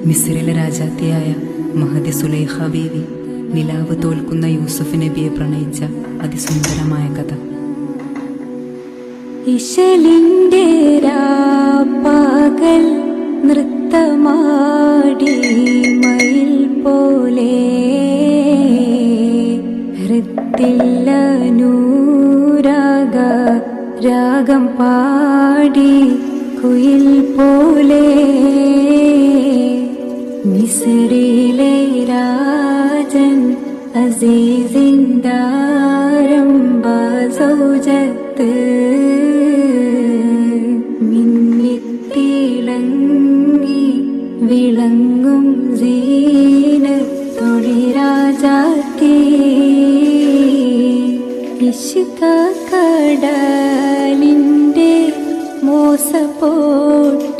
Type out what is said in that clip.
മിസ്രിലെ രാജാത്തിയായ മഹദി സുലൈഖ ബീവി നിലാവ് തോൽക്കുന്ന യൂസുഫ് നബിയെ പ്രണയിച്ച അതിസുന്ദരമായ കഥ. ഇശലിൻ്റെ രാപ്പകൽ നൃത്തമാടി മയിൽ പോലെ ഹൃത്തില്ല നൂരാഗ രാഗം പാടി കുയിൽ പോലെ മിസ്രിലെ രാജൻ അസീസിന്ദാരംബ സൗജത്ത് മിന്നിത്തിളങ്ങി വിളങ്ങും സീനത്തൊളി രാജാത്തി ഇഷ്ക കടലിൻ്റെ മോസപ്പോട്ട്